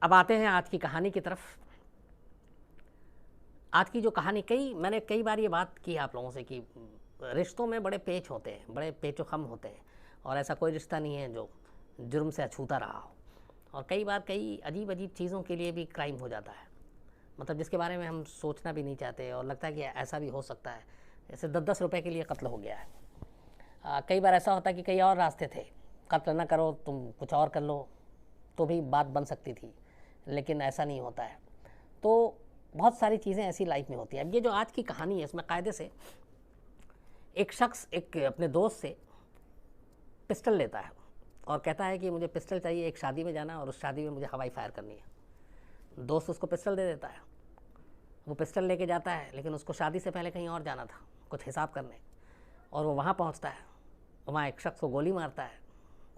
अब आते हैं आज की कहानी की तरफ। आज की जो कहानी मैंने कई बार ये बात की आप लोगों से कि रिश्तों में बड़े पेच होते हैं, बड़े पेचो खम होते हैं, और ऐसा कोई रिश्ता नहीं है जो जुर्म से अछूता रहा हो। और कई बार कई अजीब अजीब चीज़ों के लिए भी क्राइम हो जाता है, मतलब जिसके बारे में हम सोचना भी नहीं चाहते और लगता है कि ऐसा भी हो सकता है। जैसे 10-10 रुपए के लिए कत्ल हो गया है। कई बार ऐसा होता है कि कई और रास्ते थे, कत्ल ना करो, तुम कुछ और कर लो तो भी बात बन सकती थी, लेकिन ऐसा नहीं होता है। तो बहुत सारी चीज़ें ऐसी लाइफ में होती हैं। अब ये जो आज की कहानी है, इसमें कायदे से एक शख्स एक अपने दोस्त से पिस्टल लेता है और कहता है कि मुझे पिस्टल चाहिए, एक शादी में जाना है और उस शादी में मुझे हवाई फायर करनी है। दोस्त उसको पिस्टल दे देता है, वो पिस्टल लेके जाता है, लेकिन उसको शादी से पहले कहीं और जाना था, कुछ हिसाब करने। और वो वहाँ पहुँचता है, वहाँ एक शख्स को गोली मारता है,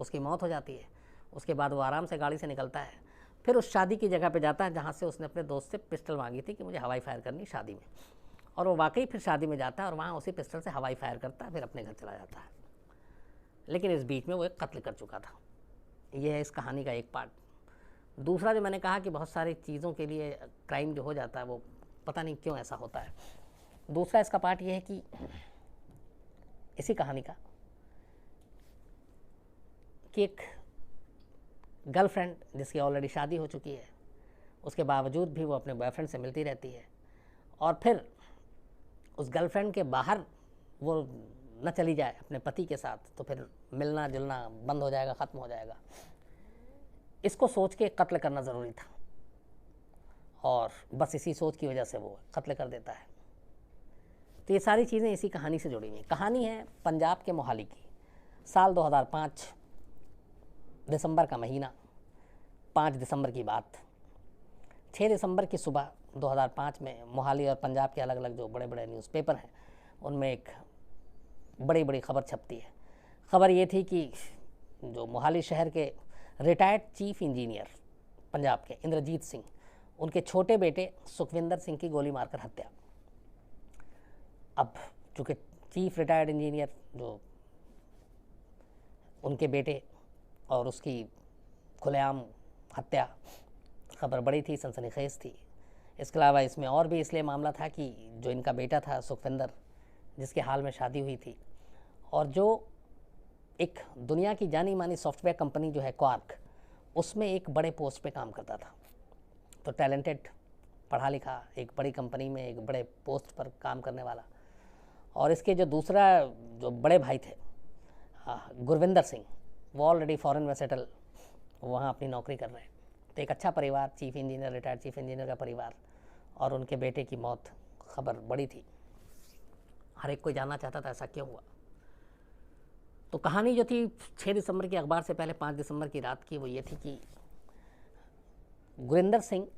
उसकी मौत हो जाती है। उसके बाद वो आराम से गाड़ी से निकलता है, फिर उस शादी की जगह पे जाता है जहाँ से उसने अपने दोस्त से पिस्टल मांगी थी कि मुझे हवाई फायर करनी शादी में। और वो वाकई फिर शादी में जाता है और वहाँ उसी पिस्टल से हवाई फायर करता है, फिर अपने घर चला जाता है। लेकिन इस बीच में वो एक कत्ल कर चुका था। ये है इस कहानी का एक पार्ट। दूसरा जो मैंने कहा कि बहुत सारी चीज़ों के लिए क्राइम जो हो जाता है वो पता नहीं क्यों ऐसा होता है। दूसरा इसका पार्ट ये है कि इसी कहानी का कि एक गर्लफ्रेंड जिसकी ऑलरेडी शादी हो चुकी है, उसके बावजूद भी वो अपने बॉयफ्रेंड से मिलती रहती है, और फिर उस गर्लफ्रेंड के बाहर वो न चली जाए अपने पति के साथ, तो फिर मिलना जुलना बंद हो जाएगा, ख़त्म हो जाएगा। इसको सोच के कत्ल करना ज़रूरी था, और बस इसी सोच की वजह से वो कत्ल कर देता है। तो ये सारी चीज़ें इसी कहानी से जुड़ी हुई। कहानी है पंजाब के मोहाली की, साल 2005, दिसंबर का महीना, 5 दिसंबर की बात। 6 दिसंबर की सुबह 2005 में मोहाली और पंजाब के अलग अलग जो बड़े बड़े न्यूज़पेपर हैं उनमें एक बड़ी बड़ी खबर छपती है। खबर ये थी कि जो मोहाली शहर के रिटायर्ड चीफ इंजीनियर पंजाब के इंद्रजीत सिंह, उनके छोटे बेटे सुखविंदर सिंह की गोली मारकर हत्या। अब चूँकि चीफ रिटायर्ड इंजीनियर जो उनके बेटे और उसकी खुलेआम हत्या, खबर बड़ी थी, सनसनीखेज थी। इसके अलावा इसमें और भी इसलिए मामला था कि जो इनका बेटा था सुखविंदर, जिसके हाल में शादी हुई थी और जो एक दुनिया की जानी मानी सॉफ्टवेयर कंपनी जो है क्वार्क, उसमें एक बड़े पोस्ट पे काम करता था। तो टैलेंटेड, पढ़ा लिखा, एक बड़ी कंपनी में एक बड़े पोस्ट पर काम करने वाला। और इसके जो दूसरा जो बड़े भाई थे गुरविंदर सिंह, वो ऑलरेडी फॉरेन में सेटल वहाँ अपनी नौकरी कर रहे हैं। तो एक अच्छा परिवार, chief engineer, retired chief engineer का परिवार, और उनके बेटे की मौत, खबर बड़ी थी, हर एक कोई जानना चाहता था ऐसा क्यों हुआ। तो कहानी जो थी 6 दिसंबर की अखबार से पहले 5 दिसंबर की रात की, वो ये थी कि गुरिंदर सिंह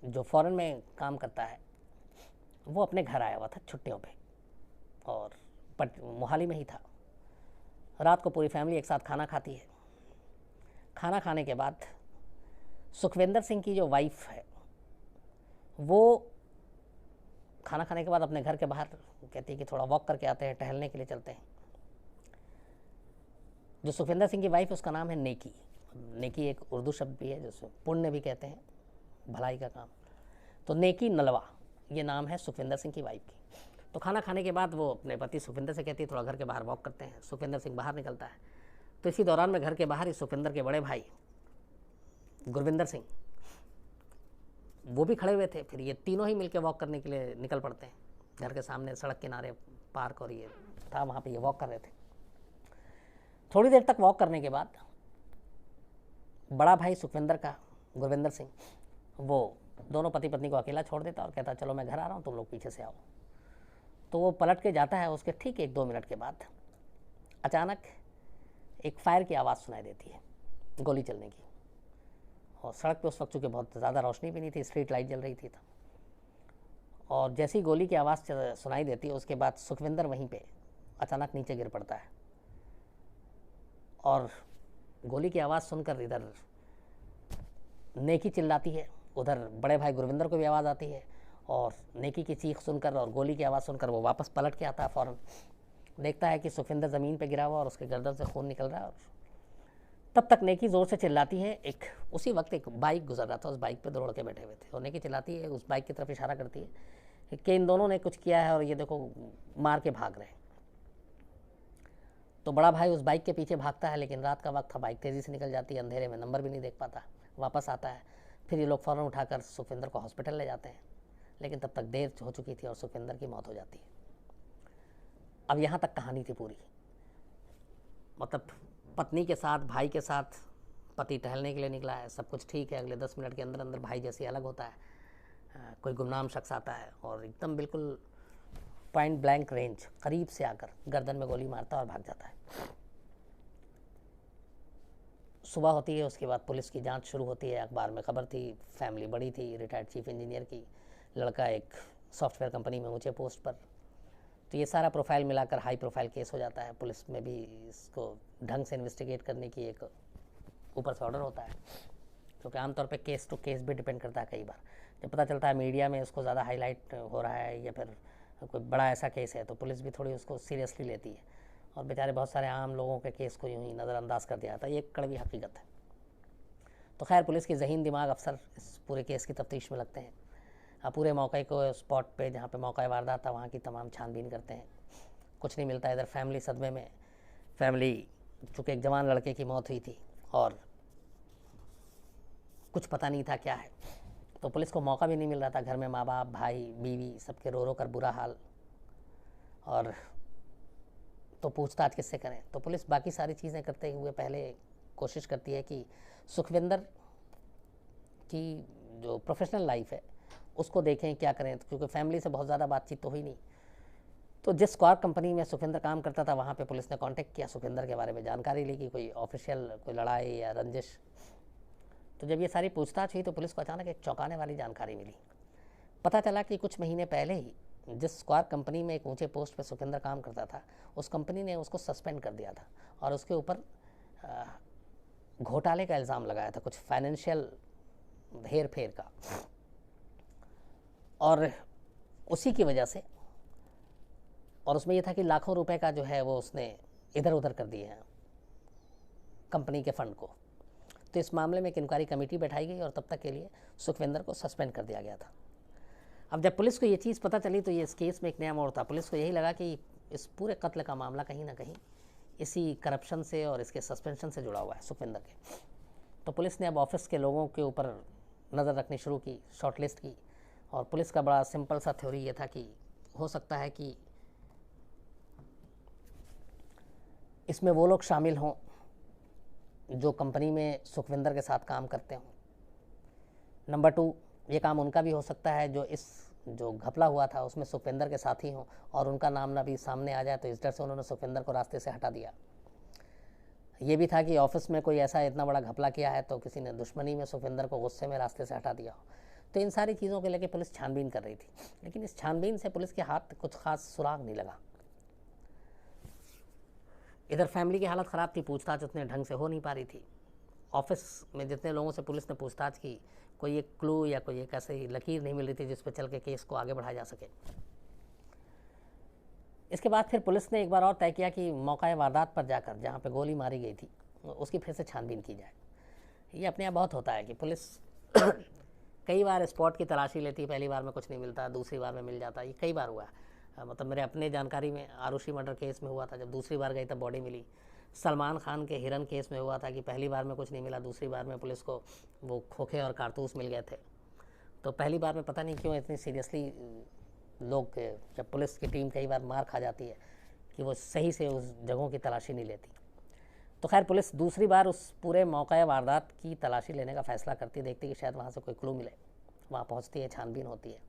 जो फॉरेन में काम करता है, वो अपने घर आया हुआ था छुट्टियों पे, और मोहाली में ही था। रात को पूरी फैमिली एक साथ खाना खाती है। खाना खाने के बाद सुखविंदर सिंह की जो वाइफ है, वो खाना खाने के बाद अपने घर के बाहर कहती है कि थोड़ा वॉक करके आते हैं, टहलने के लिए चलते हैं। जो सुखविंदर सिंह की वाइफ, उसका नाम है नेकी। नेकी एक उर्दू शब्द भी है जिसको पुण्य भी कहते हैं, भलाई का काम। तो नेकी नलवा ये नाम है सुखविंदर सिंह की वाइफ की। तो खाना खाने के बाद वो अपने पति सुखविंदर से कहती है थोड़ा घर के बाहर वॉक करते हैं। सुखविंदर सिंह बाहर निकलता है। तो इसी दौरान में घर के बाहर ही सुखविंदर के बड़े भाई गुरविंदर सिंह, वो भी खड़े हुए थे। फिर ये तीनों ही मिलकर वॉक करने के लिए निकल पड़ते हैं। घर के सामने सड़क किनारे पार्क और ये था, वहाँ पे ये वॉक कर रहे थे। थोड़ी देर तक वॉक करने के बाद बड़ा भाई सुखविंदर का, गुरविंदर सिंह, वो दोनों पति पत्नी को अकेला छोड़ देता और कहता चलो मैं घर आ रहा हूँ, तुम लोग पीछे से आओ। तो वो पलट के जाता है। उसके ठीक 1-2 मिनट के बाद अचानक एक फायर की आवाज़ सुनाई देती है, गोली चलने की। और सड़क पे उस वक्त चूँकि बहुत ज़्यादा रोशनी भी नहीं थी, स्ट्रीट लाइट जल रही थी तब। और जैसी ही गोली की आवाज़ सुनाई देती है, उसके बाद सुखविंदर वहीं पे अचानक नीचे गिर पड़ता है। और गोली की आवाज़ सुनकर इधर नेकी चिल्लाती है, उधर बड़े भाई गुरविंदर को भी आवाज़ आती है, और नेकी की चीख सुनकर और गोली की आवाज़ सुनकर वो वापस पलट के आता है। फ़ौरन देखता है कि सुखविंदर ज़मीन पे गिरा हुआ और उसके गर्दन से खून निकल रहा है, और तब तक नेकी ज़ोर से चिल्लाती है। उसी वक्त एक बाइक गुजर रहा था, उस बाइक पे दो लड़के बैठे हुए थे और नेकी चिल्लाती है, उस बाइक की तरफ इशारा करती है कि इन दोनों ने कुछ किया है और ये देखो मार के भाग रहे हैं। तो बड़ा भाई उस बाइक के पीछे भागता है, लेकिन रात का वक्त था, बाइक तेज़ी से निकल जाती है, अंधेरे में नंबर भी नहीं देख पाता, वापस आता है। फिर ये लोग फ़ौरन उठाकर सुखविंदर को हॉस्पिटल ले जाते हैं, लेकिन तब तक देर हो चुकी थी और सुखविंदर की मौत हो जाती है। अब यहाँ तक कहानी थी पूरी। मतलब पत्नी के साथ, भाई के साथ, पति टहलने के लिए निकला है, सब कुछ ठीक है, अगले 10 मिनट के अंदर अंदर भाई जैसे अलग होता है, कोई गुमनाम शख्स आता है और एकदम बिल्कुल पॉइंट ब्लैंक रेंज करीब से आकर गर्दन में गोली मारता है और भाग जाता है। सुबह होती है, उसके बाद पुलिस की जांच शुरू होती है। अखबार में खबर थी, फैमिली बड़ी थी, रिटायर्ड चीफ इंजीनियर की, लड़का एक सॉफ्टवेयर कंपनी में ऊंचे पोस्ट पर। तो ये सारा प्रोफाइल मिलाकर हाई प्रोफाइल केस हो जाता है। पुलिस में भी इसको ढंग से इन्वेस्टिगेट करने की एक ऊपर से ऑर्डर होता है, क्योंकि आमतौर पे केस टू केस भी डिपेंड करता है। कई बार जब पता चलता है मीडिया में उसको ज़्यादा हाईलाइट हो रहा है या फिर कोई बड़ा ऐसा केस है, तो पुलिस भी थोड़ी उसको सीरियसली लेती है और बेचारे बहुत सारे आम लोगों के केस को यूँ ही नज़रअंदाज कर दिया जाता है। ये एक कड़वी हकीकत है। तो खैर पुलिस के ज़हीन दिमाग अफसर इस पूरे केस की तफ्तीश में लगते हैं। पूरे मौके को स्पॉट पे जहाँ पे मौका वारदात था वहाँ की तमाम छानबीन करते हैं। कुछ नहीं मिलता। इधर फैमिली सदमे में, फैमिली चूँकि एक जवान लड़के की मौत हुई थी और कुछ पता नहीं था क्या है, तो पुलिस को मौका भी नहीं मिल रहा था। घर में माँ बाप, भाई, बीवी सबके रो रो कर बुरा हाल, और तो पूछताछ किससे करें। तो पुलिस बाकी सारी चीज़ें करते हुए पहले कोशिश करती है कि सुखविंदर की जो प्रोफेशनल लाइफ है उसको देखें, क्या करें, क्योंकि फैमिली से बहुत ज़्यादा बातचीत तो हुई नहीं। तो जिस स्क्वायर कंपनी में सुखविंदर काम करता था वहाँ पे पुलिस ने कांटेक्ट किया, सुखविंदर के बारे में जानकारी ली कि कोई ऑफिशियल कोई लड़ाई या रंजिश। तो जब ये सारी पूछताछ हुई तो पुलिस को अचानक एक चौंकाने वाली जानकारी मिली। पता चला कि कुछ महीने पहले ही जिस स्क्वायर कंपनी में एक ऊंचे पोस्ट पर सुखविंदर काम करता था, उस कंपनी ने उसको सस्पेंड कर दिया था और उसके ऊपर घोटाले का इल्ज़ाम लगाया था, कुछ फाइनेंशियल हेर फेर का। और उसी की वजह से, और उसमें यह था कि लाखों रुपए का जो है वो उसने इधर उधर कर दिए हैं कंपनी के फंड को। तो इस मामले में एक इंक्वायरी कमेटी बैठाई गई और तब तक के लिए सुखविंदर को सस्पेंड कर दिया गया था। अब जब पुलिस को ये चीज़ पता चली तो ये इस केस में एक नया मोड़ था। पुलिस को यही लगा कि इस पूरे कत्ल का मामला कहीं ना कहीं इसी करप्शन से और इसके सस्पेंशन से जुड़ा हुआ है सुखविंदर के। तो पुलिस ने अब ऑफिस के लोगों के ऊपर नज़र रखनी शुरू की, शॉर्टलिस्ट की। और पुलिस का बड़ा सिंपल सा थ्योरी ये था कि हो सकता है कि इसमें वो लोग शामिल हों जो कंपनी में सुखविंदर के साथ काम करते हों। नंबर 2, ये काम उनका भी हो सकता है जो घपला हुआ था उसमें सुखविंदर के साथ ही हों और उनका नाम ना भी सामने आ जाए, तो इस डर से उन्होंने सुखविंदर को रास्ते से हटा दिया। ये भी था कि ऑफिस में कोई ऐसा इतना बड़ा घपला किया है तो किसी ने दुश्मनी में सुखविंदर को गुस्से में रास्ते से हटा दिया हो। तो इन सारी चीज़ों के लेके पुलिस छानबीन कर रही थी, लेकिन इस छानबीन से पुलिस के हाथ कुछ खास सुराग नहीं लगा। इधर फैमिली की हालत ख़राब थी, पूछताछ उतने ढंग से हो नहीं पा रही थी। ऑफिस में जितने लोगों से पुलिस ने पूछताछ की, कोई एक क्लू या कोई एक ऐसी लकीर नहीं मिल रही थी जिस पर चल के केस को आगे बढ़ाया जा सके। इसके बाद फिर पुलिस ने एक बार और तय किया कि मौका वारदात पर जाकर जहाँ पे गोली मारी गई थी उसकी फिर से छानबीन की जाए। ये अपने यहाँ बहुत होता है कि पुलिस कई बार स्पॉट की तलाशी लेती, पहली बार में कुछ नहीं मिलता, दूसरी बार में मिल जाता। ये कई बार हुआ है। मतलब मेरे अपने जानकारी में आरुषि मर्डर केस में हुआ था, जब दूसरी बार गई तब बॉडी मिली। सलमान खान के हिरन केस में हुआ था कि पहली बार में कुछ नहीं मिला, दूसरी बार में पुलिस को वो खोखे और कारतूस मिल गए थे। तो पहली बार में पता नहीं क्यों इतनी सीरियसली लोग, जब पुलिस की टीम कई बार मार खा जाती है कि वो सही से उस जगहों की तलाशी नहीं लेती। तो खैर पुलिस दूसरी बार उस पूरे मौका वारदात की तलाशी लेने का फैसला करती, देखती कि शायद वहाँ से कोई क्लू मिले। वहाँ पहुँचती है, छानबीन होती है,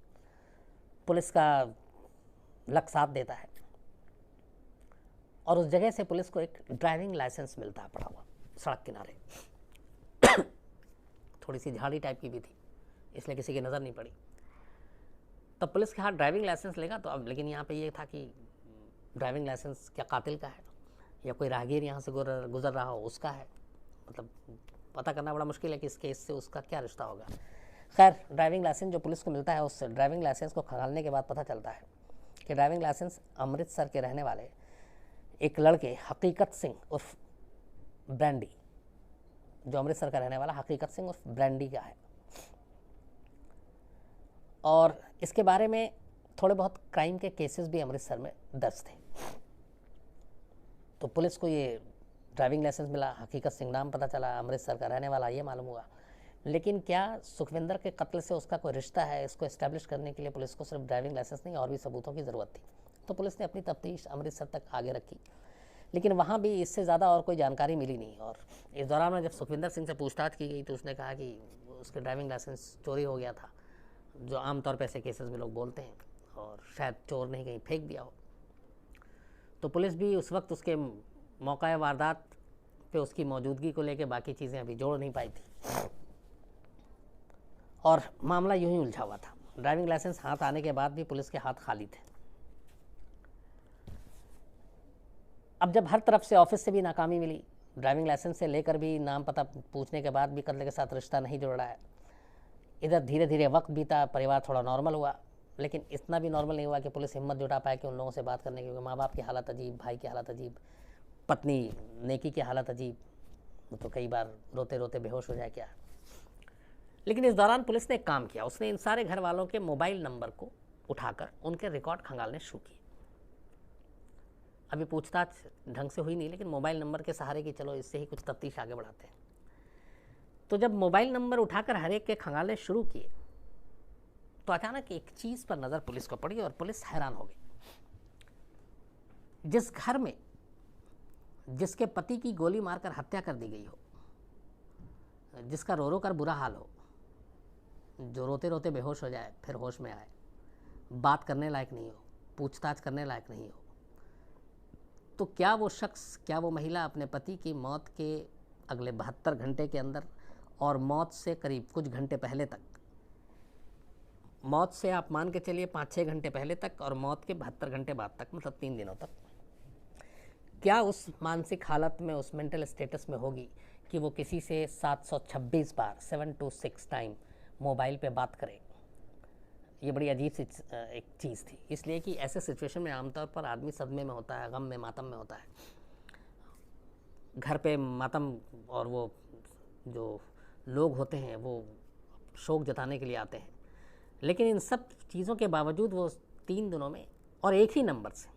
पुलिस का लक साथ देता है और उस जगह से पुलिस को एक ड्राइविंग लाइसेंस मिलता है पड़ा हुआ सड़क किनारे। थोड़ी सी झाड़ी टाइप की भी थी, इसलिए किसी की नज़र नहीं पड़ी। तब पुलिस के हाथ ड्राइविंग लाइसेंस लेगा तो अब, लेकिन यहाँ पे ये था कि ड्राइविंग लाइसेंस क्या कातिल का है या कोई राहगीर यहाँ से गुजर रहा हो उसका है। मतलब पता करना बड़ा मुश्किल है कि इस केस से उसका क्या रिश्ता होगा। खैर ड्राइविंग लाइसेंस जो पुलिस को मिलता है, उस ड्राइविंग लाइसेंस को खंगालने के बाद पता चलता है कि ड्राइविंग लाइसेंस अमृतसर के रहने वाले एक लड़के हकीकत सिंह उर्फ ब्रांडी जो अमृतसर का रहने वाला हकीकत सिंह उर्फ ब्रांडी का है। और इसके बारे में थोड़े बहुत क्राइम के केसेस भी अमृतसर में दर्ज थे। तो पुलिस को ये ड्राइविंग लाइसेंस मिला, हकीकत सिंह नाम पता चला, अमृतसर का रहने वाला ये मालूम हुआ। लेकिन क्या सुखविंदर के कत्ल से उसका कोई रिश्ता है, इसको इस्टेब्लिश करने के लिए पुलिस को सिर्फ ड्राइविंग लाइसेंस नहीं और भी सबूतों की ज़रूरत थी। तो पुलिस ने अपनी तफ्तीश अमृतसर तक आगे रखी, लेकिन वहाँ भी इससे ज़्यादा और कोई जानकारी मिली नहीं। और इस दौरान में जब सुखविंदर सिंह से पूछताछ की गई तो उसने कहा कि उसके ड्राइविंग लाइसेंस चोरी हो गया था, जो आमतौर पर ऐसे केसेस में लोग बोलते हैं, और शायद चोर ने कहीं फेंक दिया हो। तो पुलिस भी उस वक्त उसके मौका वारदात पे उसकी मौजूदगी को लेकर बाकी चीज़ें अभी जोड़ नहीं पाई थी, और मामला यूं ही उलझा हुआ था। ड्राइविंग लाइसेंस हाथ आने के बाद भी पुलिस के हाथ खाली थे। अब जब हर तरफ से ऑफिस से भी नाकामी मिली, ड्राइविंग लाइसेंस से लेकर भी नाम पता पूछने के बाद भी कत्ल के साथ रिश्ता नहीं जुड़ रहा है, इधर धीरे धीरे वक्त बीता, परिवार थोड़ा नॉर्मल हुआ, लेकिन इतना भी नॉर्मल नहीं हुआ कि पुलिस हिम्मत जुटा पाए कि उन लोगों से बात करने की। क्योंकि माँ बाप की हालत अजीब, भाई की हालत अजीब, पत्नी नेकी की हालत अजीब, तो कई बार रोते रोते बेहोश हो जाए क्या। लेकिन इस दौरान पुलिस ने एक काम किया, उसने इन सारे घर वालों के मोबाइल नंबर को उठाकर उनके रिकॉर्ड खंगालने शुरू किए। अभी पूछताछ ढंग से हुई नहीं, लेकिन मोबाइल नंबर के सहारे की चलो इससे ही कुछ तफ्तीश आगे बढ़ाते हैं। तो जब मोबाइल नंबर उठाकर हर एक के खंगालने शुरू किए तो अचानक एक चीज़ पर नज़र पुलिस को पड़ी और पुलिस हैरान हो गई। जिस घर में जिसके पति की गोली मारकर हत्या कर दी गई हो, जिसका रो रो कर बुरा हाल हो, जो रोते रोते बेहोश हो जाए फिर होश में आए, बात करने लायक नहीं हो, पूछताछ करने लायक नहीं हो, तो क्या वो शख्स, क्या वो महिला अपने पति की मौत के अगले 72 घंटे के अंदर और मौत से करीब कुछ घंटे पहले तक, मौत से आप मान के चलिए 5-6 घंटे पहले तक और मौत के 72 घंटे बाद तक, मतलब 3 दिनों तक, क्या उस मानसिक हालत में, उस मेंटल स्टेटस में होगी कि वो किसी से 726 बार 726 टाइम मोबाइल पे बात करे। ये बड़ी अजीब सी एक चीज़ थी, इसलिए कि ऐसे सिचुएशन में आमतौर पर आदमी सदमे में होता है, गम में, मातम में होता है। घर पे मातम और वो जो लोग होते हैं वो शोक जताने के लिए आते हैं, लेकिन इन सब चीज़ों के बावजूद वो 3 दिनों में और एक ही नंबर से,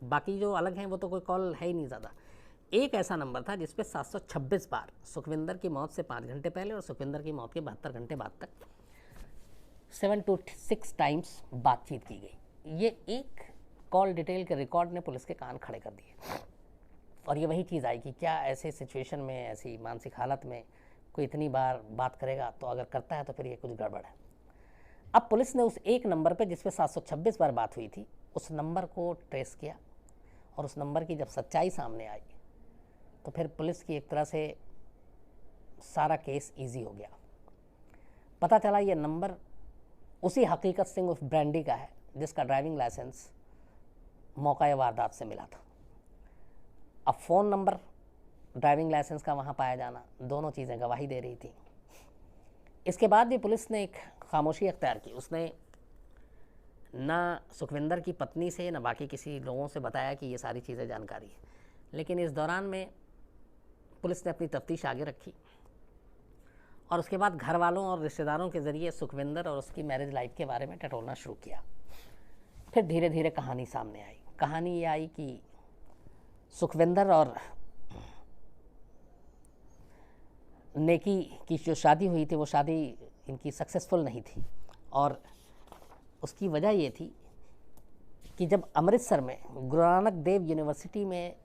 बाकी जो अलग हैं वो तो कोई कॉल है ही नहीं ज़्यादा, एक ऐसा नंबर था जिस पे 726 बार सुखविंदर की मौत से 5 घंटे पहले और सुखविंदर की मौत के 72 घंटे बाद तक 7 to 6 टाइम्स बातचीत की गई। ये एक कॉल डिटेल के रिकॉर्ड ने पुलिस के कान खड़े कर दिए। और ये वही चीज़ आई कि क्या ऐसे सिचुएशन में, ऐसी मानसिक हालत में कोई इतनी बार बात करेगा, तो अगर करता है तो फिर ये कुछ गड़बड़ है। अब पुलिस ने उस एक नंबर पे जिस पे 726 बार बात हुई थी, उस नंबर को ट्रेस किया, और उस नंबर की जब सच्चाई सामने आई तो फिर पुलिस की एक तरह से सारा केस इजी हो गया। पता चला ये नंबर उसी हकीकत सिंह उर्फ ब्रांडी का है जिसका ड्राइविंग लाइसेंस मौका वारदात से मिला था। अब फ़ोन नंबर, ड्राइविंग लाइसेंस का वहाँ पाया जाना, दोनों चीज़ें गवाही दे रही थी। इसके बाद भी पुलिस ने एक खामोशी अख्तियार की। उसने ना सुखविंदर की पत्नी से ना बाकी किसी लोगों से बताया कि ये सारी चीज़ें जानकारी है, लेकिन इस दौरान में पुलिस ने अपनी तफ्तीश आगे रखी और उसके बाद घर वालों और रिश्तेदारों के ज़रिए सुखविंदर और उसकी मैरिज लाइफ के बारे में टटोलना शुरू किया। फिर धीरे धीरे कहानी सामने आई। कहानी ये आई कि सुखविंदर और नेकी की जो शादी हुई थी वो शादी इनकी सक्सेसफुल नहीं थी, और उसकी वजह ये थी कि जब अमृतसर में गुरु नानक देव यूनिवर्सिटी में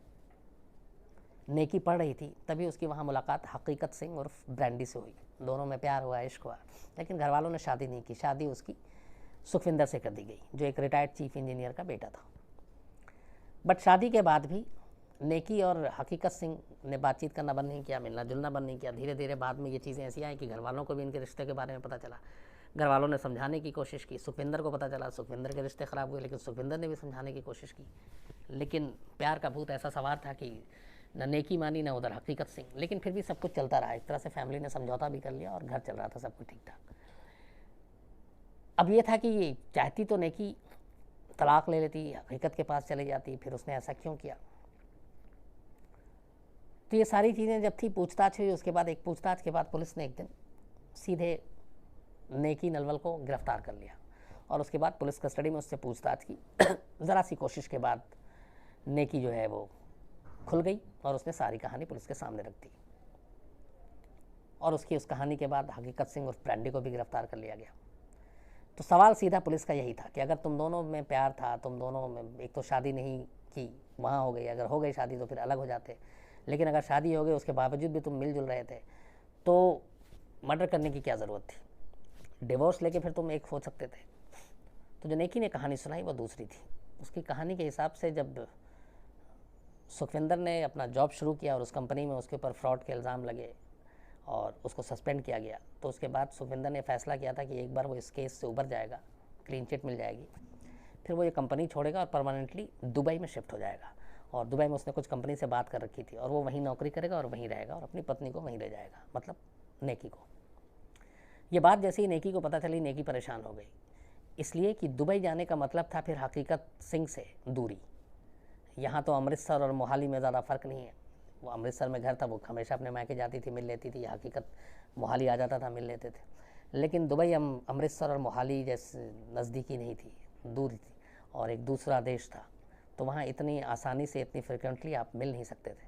नेकी पढ़ रही थी तभी उसकी वहाँ मुलाकात हकीकत सिंह उर्फ ब्रांडी से हुई। दोनों में प्यार हुआ, इश्क हुआ, लेकिन घर वालों ने शादी नहीं की। शादी उसकी सुखविंदर से कर दी गई, जो एक रिटायर्ड चीफ इंजीनियर का बेटा था। बट शादी के बाद भी नेकी और हकीकत सिंह ने बातचीत करना बंद नहीं किया, मिलना जुलना बंद नहीं किया। धीरे धीरे बाद में ये चीज़ें ऐसी आई कि घर वालों को भी इनके रिश्ते के बारे में पता चला। घर वालों ने समझाने की कोशिश की, सुखविंदर को पता चला, सुखविंदर के रिश्ते ख़राब हुए, लेकिन सुखविंदर ने भी समझाने की कोशिश की। लेकिन प्यार का भूत ऐसा सवार था कि न नेकी मानी न उधर हकीकत सिंह, लेकिन फिर भी सब कुछ चलता रहा। एक तरह से फैमिली ने समझौता भी कर लिया और घर चल रहा था, सब कुछ ठीक ठाक। अब ये था कि ये चाहती तो नेकी तलाक ले लेती, हकीकत के पास चले जाती, फिर उसने ऐसा क्यों किया। तो ये सारी चीज़ें जब थी, पूछताछ हुई, उसके बाद एक पूछताछ के बाद पुलिस ने एक दिन सीधे नेकी नलवल को गिरफ्तार कर लिया और उसके बाद पुलिस कस्टडी में उससे पूछताछ की। ज़रा सी कोशिश के बाद नेकी जो है वो खुल गई और उसने सारी कहानी पुलिस के सामने रख दी और उसकी उस कहानी के बाद हकीकत सिंह उर्फ ब्रांडी को भी गिरफ्तार कर लिया गया। तो सवाल सीधा पुलिस का यही था कि अगर तुम दोनों में प्यार था, तुम दोनों में, एक तो शादी नहीं की, वहाँ हो गई, अगर हो गई शादी तो फिर अलग हो जाते, लेकिन अगर शादी हो गई उसके बावजूद भी तुम मिलजुल रहे थे तो मर्डर करने की क्या ज़रूरत थी? डिवोर्स लेके फिर तुम एक हो सकते थे। तो जो नेकी ने कहानी सुनाई वो दूसरी थी। उसकी कहानी के हिसाब से जब सुखविंदर ने अपना जॉब शुरू किया और उस कंपनी में उसके ऊपर फ्रॉड के इल्ज़ाम लगे और उसको सस्पेंड किया गया, तो उसके बाद सुखविंदर ने फैसला किया था कि एक बार वो इस केस से उबर जाएगा, क्लीन चिट मिल जाएगी, फिर वो ये कंपनी छोड़ेगा और परमानेंटली दुबई में शिफ्ट हो जाएगा। और दुबई में उसने कुछ कंपनी से बात कर रखी थी और वो वहीं नौकरी करेगा और वहीं रहेगा और अपनी पत्नी को वहीं ले जाएगा, मतलब नेकी को। ये बात जैसे ही नेकी को पता चली, नेकी परेशान हो गई, इसलिए कि दुबई जाने का मतलब था फिर हकीकत सिंह से दूरी। यहाँ तो अमृतसर और मोहाली में ज़्यादा फ़र्क नहीं है। वो अमृतसर में घर था, वो हमेशा अपने मायके जाती थी, मिल लेती थी। हकीकत मोहाली आ जाता था, मिल लेते थे। लेकिन दुबई अमृतसर और मोहाली जैसे नज़दीकी नहीं थी, दूर थी और एक दूसरा देश था, तो वहाँ इतनी आसानी से, इतनी फ्रिक्वेंटली आप मिल नहीं सकते थे।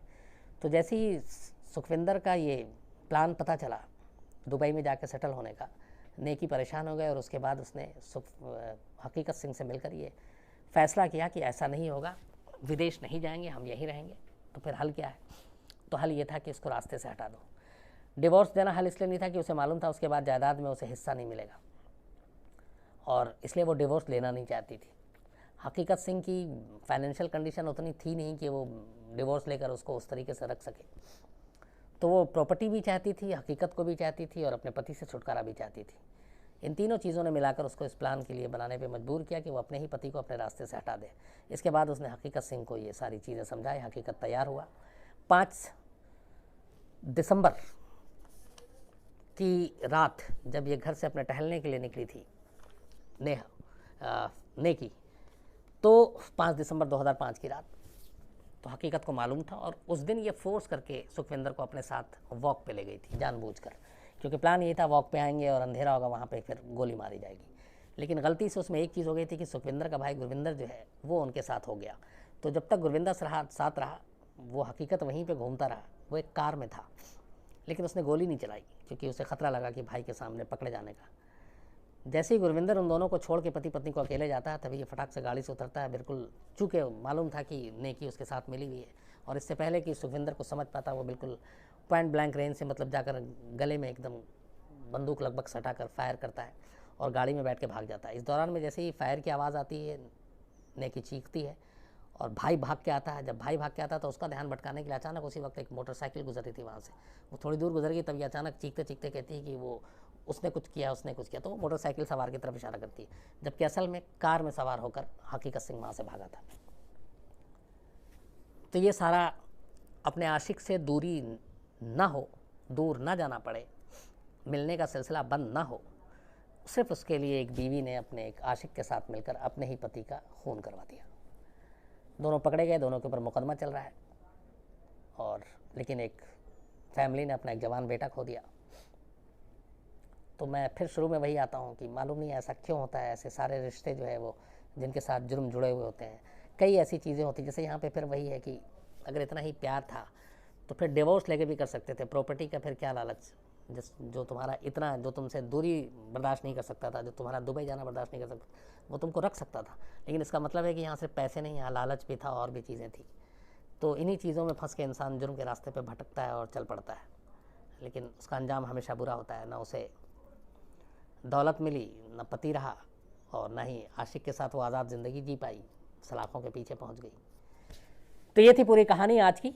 तो जैसे ही सुखविंदर का ये प्लान पता चला दुबई में जाकर सेटल होने का, नेकी परेशान हो गए और उसके बाद उसने हकीकत सिंह से मिलकर ये फ़ैसला किया कि ऐसा नहीं होगा, विदेश नहीं जाएंगे, हम यहीं रहेंगे। तो फिर हल क्या है? तो हल ये था कि इसको रास्ते से हटा दो। डिवोर्स देना हल इसलिए नहीं था कि उसे मालूम था उसके बाद जायदाद में उसे हिस्सा नहीं मिलेगा और इसलिए वो डिवोर्स लेना नहीं चाहती थी। हकीकत सिंह की फाइनेंशियल कंडीशन उतनी थी नहीं कि वो डिवोर्स लेकर उसको उस तरीके से रख सके, तो वो प्रॉपर्टी भी चाहती थी, हकीकत को भी चाहती थी और अपने पति से छुटकारा भी चाहती थी। इन तीनों चीज़ों ने मिलाकर उसको इस प्लान के लिए बनाने पे मजबूर किया कि वो अपने ही पति को अपने रास्ते से हटा दे। इसके बाद उसने हकीकत सिंह को ये सारी चीज़ें समझाई, हकीकत तैयार हुआ। 5 दिसंबर की रात जब ये घर से अपने टहलने के लिए निकली थी नेकी, तो 5 दिसंबर 2005 की रात, तो हकीकत को मालूम था और उस दिन ये फोर्स करके सुखविंदर को अपने साथ वॉक पे ले गई थी जानबूझकर, क्योंकि प्लान ये था वॉक पे आएंगे और अंधेरा होगा, वहाँ पे फिर गोली मारी जाएगी। लेकिन गलती से उसमें एक चीज़ हो गई थी कि सुखविंदर का भाई गुरविंदर जो है वो उनके साथ हो गया। तो जब तक गुरविंदर साथ रहा, वो हकीकत वहीं पर घूमता रहा। वो एक कार में था, लेकिन उसने गोली नहीं चलाई क्योंकि उसे खतरा लगा कि भाई के सामने पकड़े जाने का। जैसे ही गुरविंदर उन दोनों को छोड़ के पति पत्नी को अकेले जाता है, तभी ये फटाक से गाड़ी से उतरता है, बिल्कुल चूँकि मालूम था कि नेकी उसके साथ मिली हुई है और इससे पहले कि सुखविंदर को समझ पाता, वो बिल्कुल पॉइंट ब्लैंक रेंज से, मतलब जाकर गले में एकदम बंदूक लगभग सटाकर फायर करता है और गाड़ी में बैठ के भाग जाता है। इस दौरान में जैसे ही फायर की आवाज़ आती है, नेकी चीखती है और भाई भाग के आता है। जब भाई भाग के आता है तो उसका ध्यान भटकाने के लिए अचानक उसी वक्त एक मोटरसाइकिल गुजर रही थी वहाँ से। वो थोड़ी दूर गुजर गई, तभी अचानक चीखते चीखते कहती है कि वो उसने कुछ किया, तो वो मोटरसाइकिल सवार की तरफ इशारा करती है, जबकि असल में कार में सवार होकर हकीकत सिंह वहाँ से भागा था। तो ये सारा अपने आशिक से दूरी ना हो, दूर ना जाना पड़े, मिलने का सिलसिला बंद ना हो, सिर्फ उसके लिए एक बीवी ने अपने एक आशिक के साथ मिलकर अपने ही पति का खून करवा दिया। दोनों पकड़े गए, दोनों के ऊपर मुकदमा चल रहा है और लेकिन एक फैमिली ने अपना एक जवान बेटा खो दिया। तो मैं फिर शुरू में वही आता हूँ कि मालूम नहीं ऐसा क्यों होता है। ऐसे सारे रिश्ते जो है वो जिनके साथ जुर्म जुड़े हुए होते हैं, कई ऐसी चीज़ें होती हैं। जैसे यहाँ पे फिर वही है कि अगर इतना ही प्यार था तो फिर डिवोर्स लेके भी कर सकते थे। प्रॉपर्टी का फिर क्या लालच, जो तुम्हारा इतना, जो तुमसे दूरी बर्दाश्त नहीं कर सकता था, जो तुम्हारा दुबई जाना बर्दाश्त नहीं कर सकता, वो तुमको रख सकता था। लेकिन इसका मतलब है कि यहाँ सिर्फ पैसे नहीं, यहाँ लालच भी था और भी चीज़ें थी। तो इन्हीं चीज़ों में फंस के इंसान जुर्म के रास्ते पे भटकता है और चल पड़ता है, लेकिन उसका अंजाम हमेशा बुरा होता है। ना उसे दौलत मिली, ना पति रहा और ना ही आशिक के साथ वो आज़ाद ज़िंदगी जी पाई, सलाखों के पीछे पहुँच गई। तो ये थी पूरी कहानी आज की।